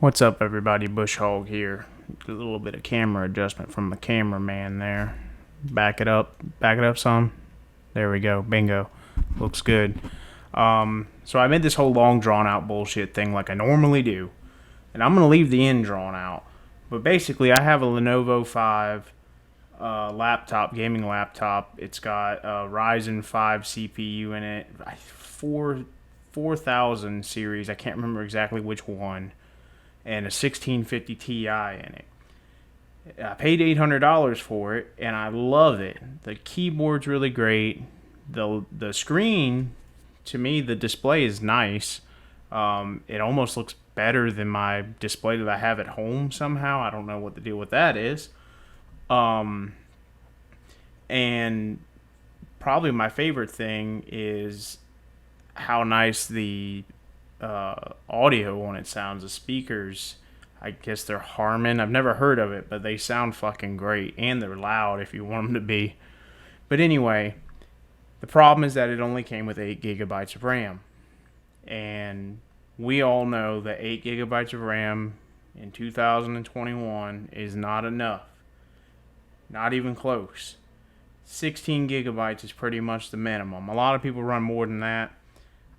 What's up, everybody? Bush Hog here. A little bit of camera adjustment from the cameraman there. Back it up some. There we go. Bingo. Looks good. So I made this whole long drawn out bullshit thing like I normally do, and I'm gonna leave the end drawn out. But basically, I have a Lenovo 5 gaming laptop. It's got a Ryzen 5 CPU in it, 4000 series. I can't remember exactly which one, and a 1650 Ti in it. I paid $800 for it, and I love it. The keyboard's really great. The screen, to me, the display is nice. It almost looks better than my display that I have at home somehow. I don't know what the deal with that is. And probably my favorite thing is how nice the audio on it sounds. The speakers, I guess they're Harman. I've never heard of it, but they sound fucking great, and they're loud if you want them to be. But anyway, the problem is that it only came with 8 gigabytes of RAM, and we all know that 8 gigabytes of RAM in 2021 is not enough. Not even close. 16 gigabytes is pretty much the minimum. A lot of people run more than that.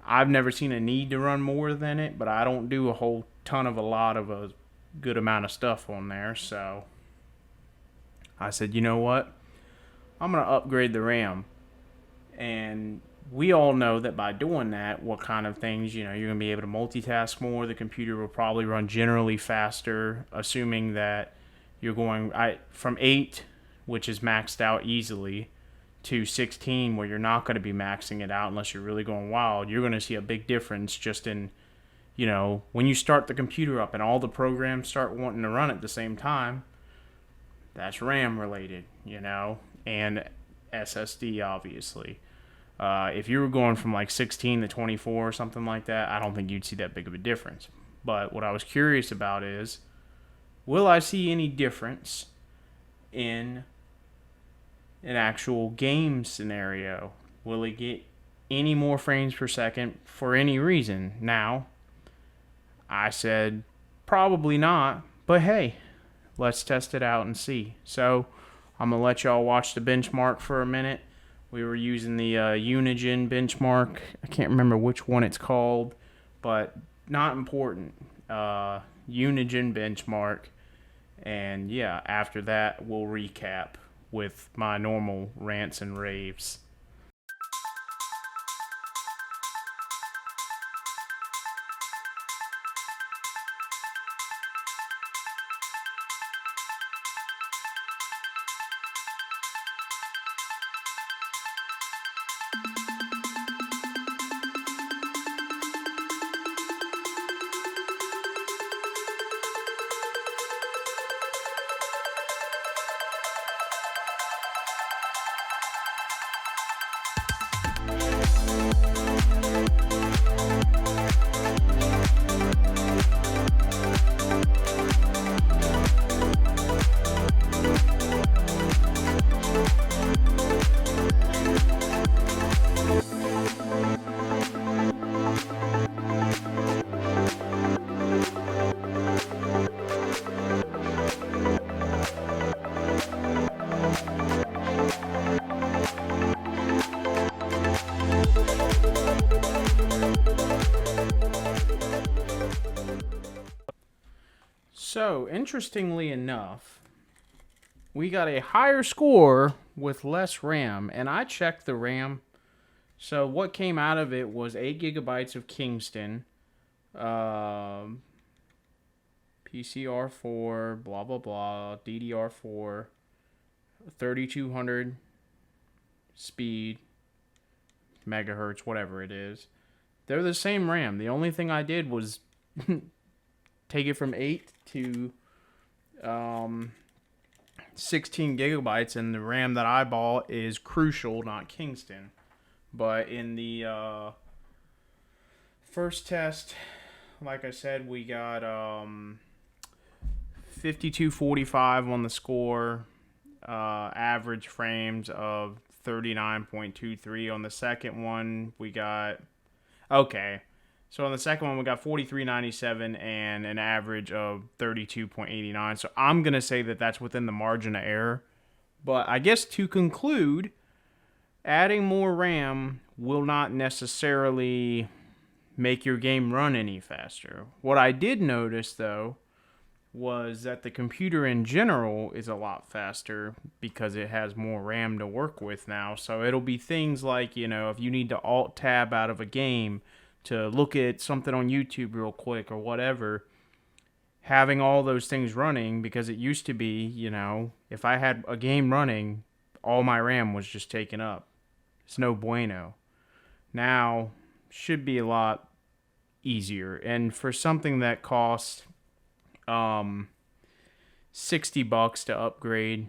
I've never seen a need to run more than it, but I don't do a lot of a good amount of stuff on there. So I said, you know what? I'm going to upgrade the RAM. And we all know that by doing that, what kind of things, you're going to be able to multitask more. The computer will probably run generally faster, assuming that you're going from 8, which is maxed out easily, to 16, where you're not going to be maxing it out unless you're really going wild. You're going to see a big difference just in, when you start the computer up and all the programs start wanting to run at the same time. That's RAM related, and SSD, obviously. If you were going from like 16 to 24 or something like that, I don't think you'd see that big of a difference. But what I was curious about is, will I see any difference in an actual game scenario? Will it get any more frames per second for any reason? Now, I said probably not, but hey, let's test it out and see. So I'm going to let y'all watch the benchmark for a minute. We were using the Unigen benchmark. I can't remember which one it's called, but not important. Unigen benchmark. And yeah, after that, we'll recap with my normal rants and raves. So, interestingly enough, we got a higher score with less RAM, and I checked the RAM. So, what came out of it was 8 gigabytes of Kingston, PCR4, blah, blah, blah, DDR4, 3200 speed, megahertz, whatever it is. They're the same RAM. The only thing I did was take it from 8 to 16 gigabytes, and the RAM that I bought is Crucial, not Kingston. But in the first test, like I said, we got 5245 on the score, average frames of 39.23. On the second one, we got, okay, So on the second one, we got 43.97 and an average of 32.89. So I'm going to say that that's within the margin of error. But I guess to conclude, adding more RAM will not necessarily make your game run any faster. What I did notice, though, was that the computer in general is a lot faster because it has more RAM to work with now. So it'll be things like, if you need to alt tab out of a game to look at something on YouTube real quick or whatever, having all those things running, because it used to be, if I had a game running, all my RAM was just taken up. It's no bueno. Now, should be a lot easier. And for something that costs $60 to upgrade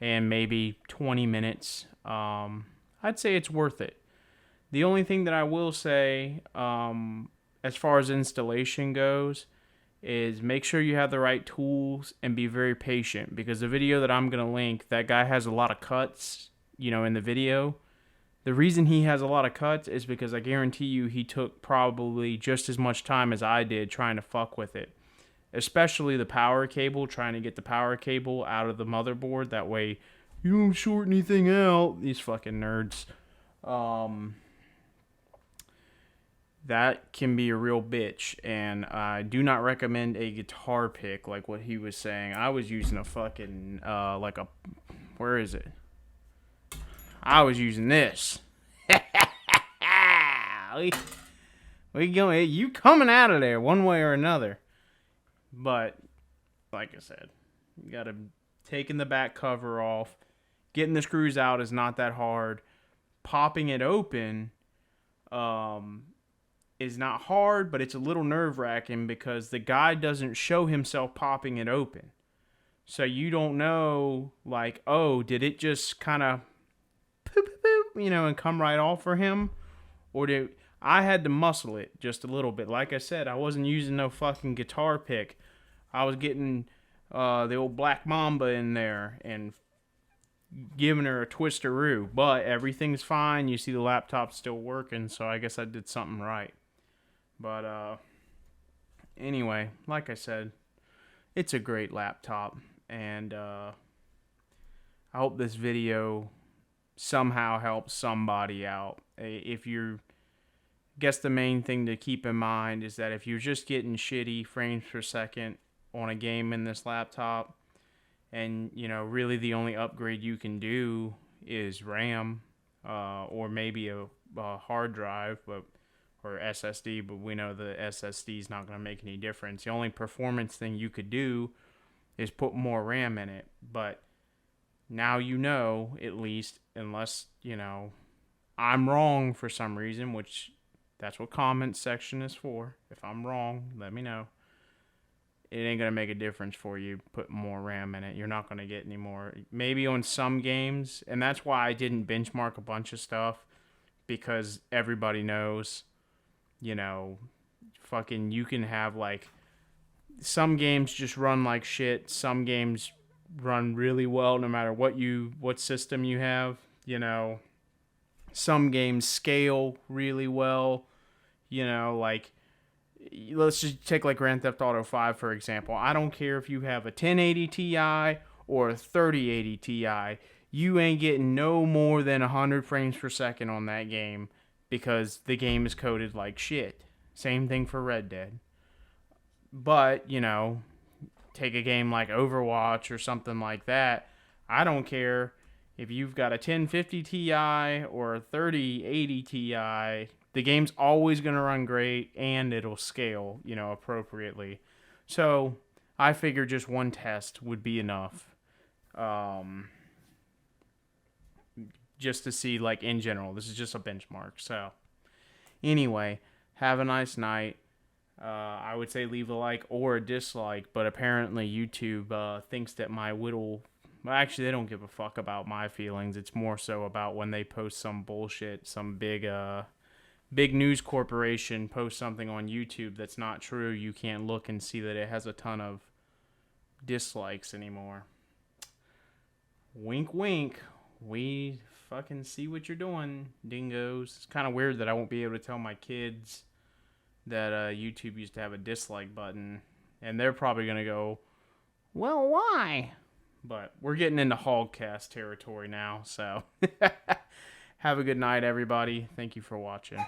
and maybe 20 minutes, I'd say it's worth it. The only thing that I will say, as far as installation goes, is make sure you have the right tools and be very patient, because the video that I'm going to link, that guy has a lot of cuts, in the video. The reason he has a lot of cuts is because I guarantee you he took probably just as much time as I did trying to fuck with it. Especially the power cable, trying to get the power cable out of the motherboard. That way you don't short anything out. These fucking nerds. That can be a real bitch, and I do not recommend a guitar pick like what he was saying. I was using a fucking, where is it? I was using this. we going, you coming out of there one way or another. But, like I said, you gotta, taking the back cover off, getting the screws out is not that hard. Popping it open, is not hard, but it's a little nerve-wracking because the guy doesn't show himself popping it open. So you don't know, like, oh, did it just kind of poop, and come right off for him? Or I had to muscle it just a little bit. Like I said, I wasn't using no fucking guitar pick. I was getting the old Black Mamba in there and giving her a twisteroo. But everything's fine. You see the laptop's still working, so I guess I did something right. But anyway, like I said, it's a great laptop, and I hope this video somehow helps somebody out. If you're, guess the main thing to keep in mind is that if you're just getting shitty frames per second on a game in this laptop, and really the only upgrade you can do is RAM, or maybe a hard drive, or SSD, but we know the SSD is not going to make any difference. The only performance thing you could do is put more RAM in it. But now at least, unless, I'm wrong for some reason, which that's what comment section is for. If I'm wrong, let me know. It ain't going to make a difference for you put more RAM in it. You're not going to get any more. Maybe on some games, and that's why I didn't benchmark a bunch of stuff, because everybody knows, fucking you can have, like, some games just run like shit. Some games run really well no matter what system you have. Some games scale really well. Like, let's just take like Grand Theft Auto 5 for example. I don't care if you have a 1080 Ti or a 3080 Ti. You ain't getting no more than 100 frames per second on that game, because the game is coded like shit. Same thing for Red Dead. But, take a game like Overwatch or something like that. I don't care if you've got a 1050 Ti or a 3080 Ti. The game's always going to run great, and it'll scale, appropriately. So I figured just one test would be enough. Just to see, like, in general. This is just a benchmark. So anyway, have a nice night. I would say leave a like or a dislike, but apparently YouTube thinks that my whittle... Well, actually, they don't give a fuck about my feelings. It's more so about when they post some bullshit, some big news corporation posts something on YouTube that's not true. You can't look and see that it has a ton of dislikes anymore. Wink, wink. We fucking see what you're doing, dingoes. It's kind of weird that I won't be able to tell my kids that YouTube used to have a dislike button, and they're probably gonna go, well, why? But we're getting into Hogcast territory now, so have a good night, everybody. Thank you for watching.